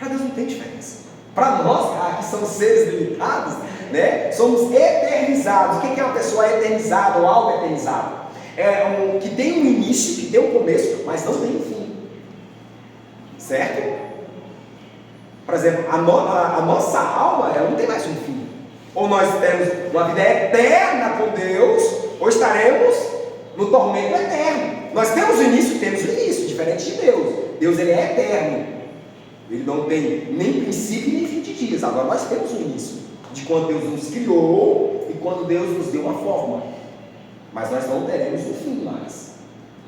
Para Deus não tem diferença. Para nós, que somos seres limitados, né, somos eternizados. O que é uma pessoa eternizada ou algo eternizado? É que tem um início, que tem um começo, mas não tem um fim. Certo? Por exemplo, a nossa alma, ela não tem mais um fim. Ou nós temos uma vida eterna com Deus, ou estaremos no tormento eterno. Nós temos o início, diferente de Deus. Deus, ele é eterno. Ele não tem nem princípio nem fim de dias. Agora nós temos o início de quando Deus nos criou e quando Deus nos deu uma forma. Mas nós não teremos o fim mais.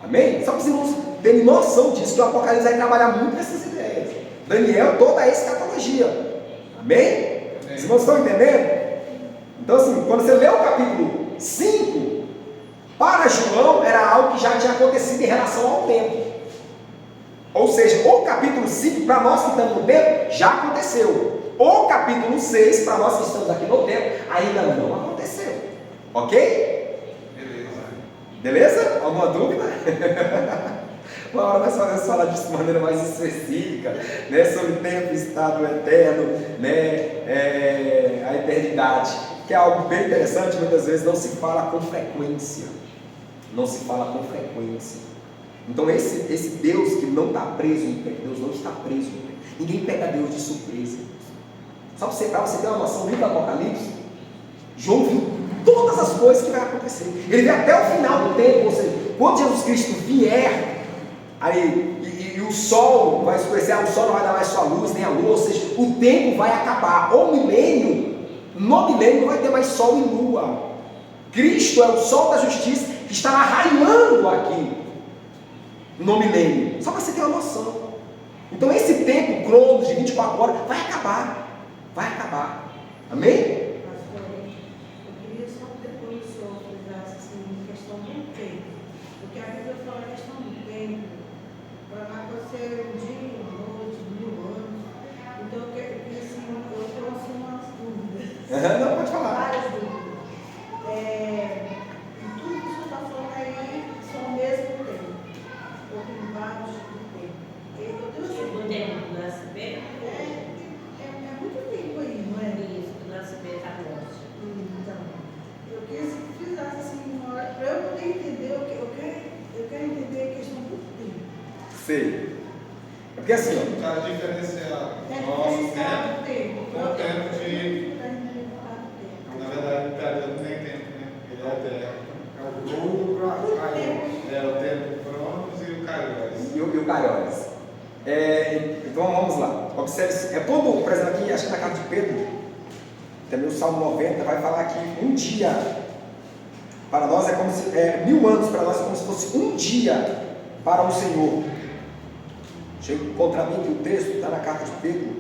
Amém? Só precisamos ter noção disso, que o Apocalipse vai trabalhar muito nessas ideias. Daniel, toda a escatologia. Amém? Os irmãos estão entendendo? Então assim, quando você lê o capítulo 5, para João era algo que já tinha acontecido em relação ao tempo. Ou seja, o capítulo 5, para nós que estamos no tempo, já aconteceu. O capítulo 6, para nós que estamos aqui no tempo, ainda não aconteceu. Ok? Beleza? Alguma dúvida? Uma hora nós podemos falar disso de maneira mais específica, né? Sobre tempo, estado eterno, né? A eternidade, que é algo bem interessante. Muitas vezes não se fala com frequência. Não se fala com frequência. Então esse Deus que não está preso no tempo, Deus não está preso no tempo. Ninguém pega Deus de surpresa. Só para você ter uma noção, no livro do Apocalipse, João viu todas as coisas que vai acontecer. Ele vê até o final do tempo, ou seja, quando Jesus Cristo vier, aí, e o sol vai escurecer, o sol não vai dar mais sua luz, nem a lua, ou seja, o tempo vai acabar. O milênio, no milênio não vai ter mais sol e lua. Cristo é o sol da justiça que estará raiando aqui no milênio. Só para você ter uma noção. Então esse tempo, cronos de 24 horas, vai acabar. Vai acabar. Amém? Ser um dia, noite, 1000 anos. Então eu trouxe umas dúvidas. Não, pode falar. Várias dúvidas. Tudo que você está falando aí são o mesmo tempo. Eu tenho vários tipos de tempo. Eu tenho assim. O tempo do nascimento? É muito tempo aí, não é? Isso, do nascimento à morte. Então, eu queria que fizesse assim, para eu poder entender, eu quero entender a questão do tempo. Sei. É porque assim, ó. Para diferenciar nosso tempo com o tempo de. Na verdade, o período não tem tempo, né? Ele é eterno. É o globo para o tempo Cronos e o Kairos. E o Kairos. Então vamos lá. Observe. Quando, por exemplo, aqui, acho que na carta de Pedro, também o Salmo 90 vai falar que um dia, para nós é como se. 1000 anos para nós é como se fosse um dia para o Senhor. Deixa eu encontrar bem aqui o texto, está na carta de Pedro.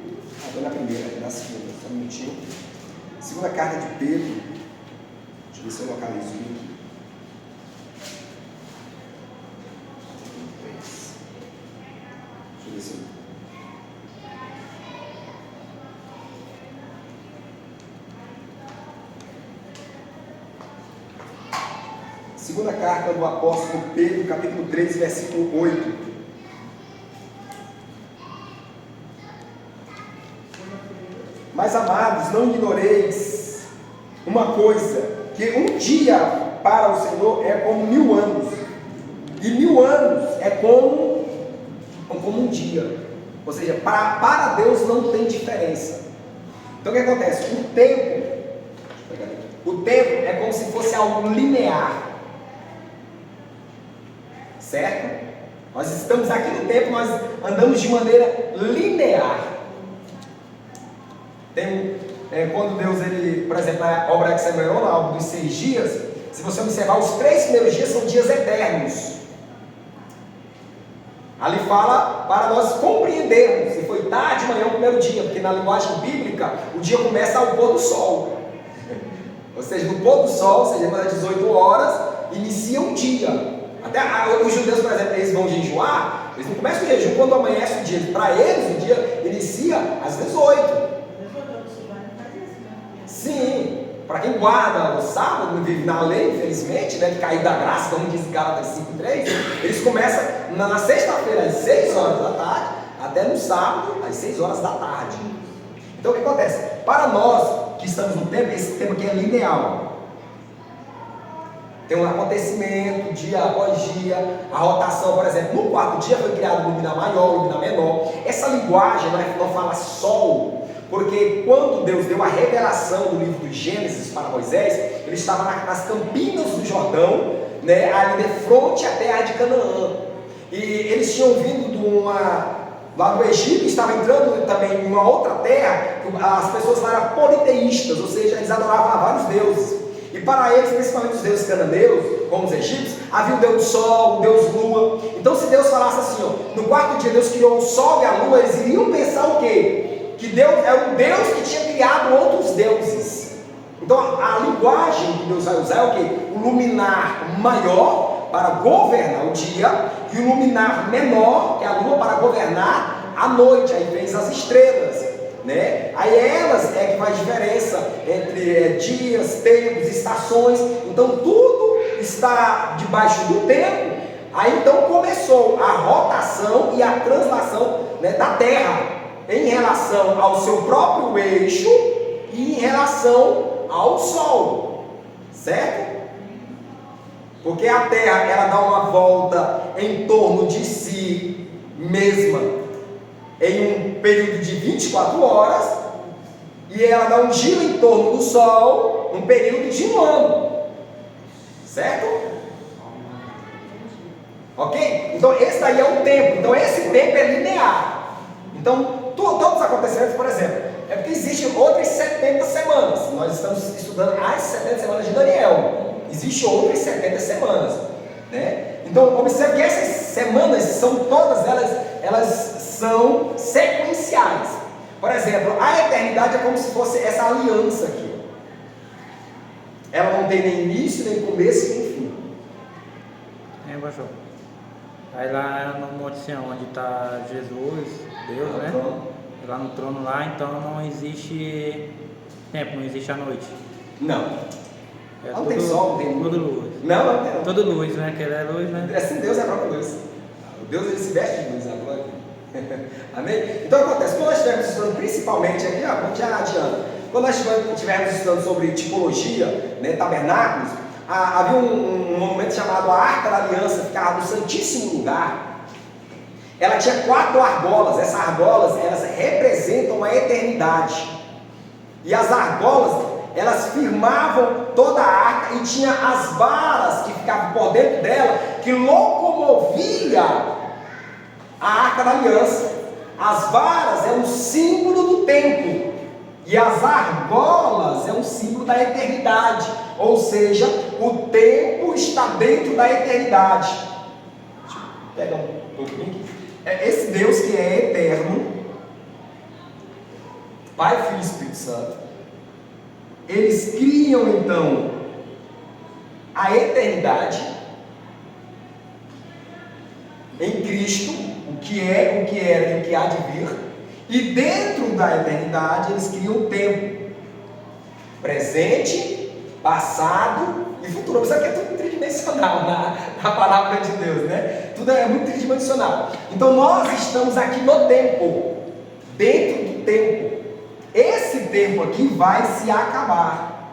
Estou na primeira, na segunda, só um minutinho. Segunda carta de Pedro. Deixa eu ver se eu localizo aqui. Deixa eu ver se eu... Segunda carta do apóstolo Pedro, capítulo 3, versículo 8. Mas amados, não ignoreis uma coisa, que um dia para o Senhor é como 1000 anos, e 1000 anos é como um dia. Ou seja, para Deus não tem diferença. Então o que acontece? O tempo é como se fosse algo linear, certo? Nós estamos aqui no tempo, nós andamos de maneira linear. Quando Deus, por exemplo, na obra que você ganhou, na obra dos 6 dias, se você observar, os 3 primeiros dias são dias eternos. Ali fala para nós compreendermos, se foi tarde, manhã, o primeiro dia, porque na linguagem bíblica, o dia começa ao pôr do sol. Ou seja, no pôr do sol, ou seja, às 18 horas, inicia um dia. Até os judeus, por exemplo, eles vão jejuar, eles não começam o jejum quando amanhece o dia. Para eles, o dia inicia às 18. Sim, para quem guarda o sábado, não vive na lei, infelizmente, né, que caiu da graça, como diz Gálatas 5:3, eles começam na sexta-feira, às 6 horas da tarde, até no sábado, às 6 horas da tarde. Então o que acontece? Para nós que estamos no tempo, esse tempo aqui é linear. Tem um acontecimento, dia após dia, a rotação, por exemplo, no quarto dia foi criado o luminar maior, o luminar menor. Essa linguagem não fala sol, porque quando Deus deu a revelação do livro de Gênesis para Moisés, ele estava nas campinas do Jordão, né, ali de frente à terra de Canaã. E eles tinham vindo lá do Egito, estavam entrando também em uma outra terra, as pessoas lá eram politeístas, ou seja, eles adoravam a vários deuses. E para eles, principalmente os deuses cananeus, como os egípcios, havia o Deus do Sol, o Deus Lua. Então se Deus falasse assim, ó, no quarto dia Deus criou o Sol e a Lua, eles iriam pensar o quê? Que Deus era um Deus que tinha criado outros deuses. Então a linguagem que Deus vai usar é o quê? O luminar maior para governar o dia e o luminar menor, que é a Lua, para governar a noite. Aí vem as estrelas, né? Aí elas é que faz diferença entre dias, tempos, estações. Então tudo está debaixo do tempo. Aí então começou a rotação e a translação, né, da Terra em relação ao seu próprio eixo e em relação ao Sol, certo? Porque a Terra ela dá uma volta em torno de si mesma em um período de 24 horas, e ela dá um giro em torno do Sol num período de um ano, certo? Ok? Então esse daí é o tempo. Então esse tempo é linear. Então todos os acontecimentos, por exemplo, é porque existem outras 70 semanas. Nós estamos estudando as 70 semanas de Daniel. Existem outras 70 semanas, né? Então observe que essas semanas são todas elas são sequenciais. Por exemplo, a eternidade é como se fosse essa aliança aqui. Ela não tem nem início, nem começo, nem fim. Pastor? Aí lá no Monte Sião, onde está Jesus, Deus, né? Lá no trono lá, então não existe tempo, não existe a noite. Não. É Não tem sol, não tem tudo luz. Não tem. Tudo luz, né? Que ele é luz, né? Assim Deus é a própria luz. O Deus ele se veste de luz agora. Amém? Então acontece, quando nós estivermos estudando principalmente aqui, vamos já adiante. Quando nós estivermos estudando sobre tipologia, né, tabernáculos, havia um monumento chamado a Arca da Aliança, ficava no Santíssimo Lugar. Ela tinha 4 argolas. Essas argolas, elas representam a eternidade. E as argolas, elas firmavam toda a arca e tinha as varas que ficavam por dentro dela, que locomovia a Arca da Aliança. As varas é um símbolo do tempo e as argolas é um símbolo da eternidade, ou seja, o tempo está dentro da eternidade. Deixa eu pegar um pouquinho aqui. Esse Deus que é eterno, Pai, Filho e Espírito Santo, eles criam então a eternidade em Cristo, o que é, o que era e o que há de vir, e dentro da eternidade eles criam o tempo, presente, passado e futuro. Isso aqui é tudo tridimensional na palavra de Deus, né? Tudo é muito tridimensional. Então nós estamos aqui no tempo, dentro do tempo. Esse tempo aqui vai se acabar.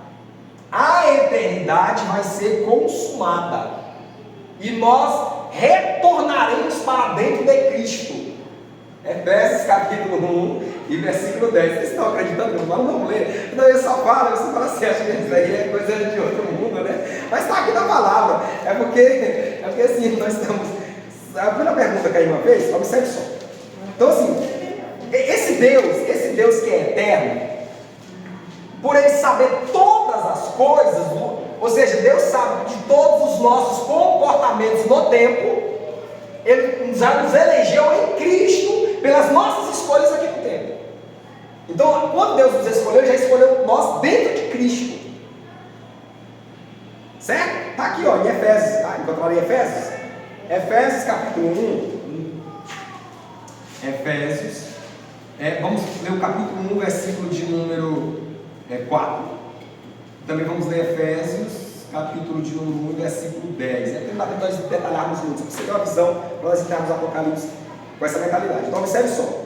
A eternidade vai ser consumada. E nós retornaremos para dentro de Cristo. Efésios capítulo 1 e versículo 10. Vocês estão acreditando? Mas não vamos ler. Não, eu só falo, você fala assim, acho que isso aí é coisa de outro mundo, né? Mas está aqui na palavra. É porque assim, nós estamos. A primeira pergunta que caiu uma vez, observe só. Então assim, esse Deus que é eterno, por ele saber todas as coisas, ou seja, Deus sabe de todos os nossos comportamentos no tempo, ele já nos elegeu em Cristo pelas nossas escolhas aqui no tempo. Então, quando Deus nos escolheu, ele já escolheu nós dentro de Cristo. Certo? Está aqui, ó, em Efésios. Encontraram em Efésios? Efésios capítulo 1. Efésios. Vamos ler o capítulo 1, versículo de número 4. Também vamos ler Efésios, capítulo de número 1, versículo 10. Não dá para nós detalharmos muito. Você tem uma visão para nós entrarmos no Apocalipse com essa mentalidade. Então observe só.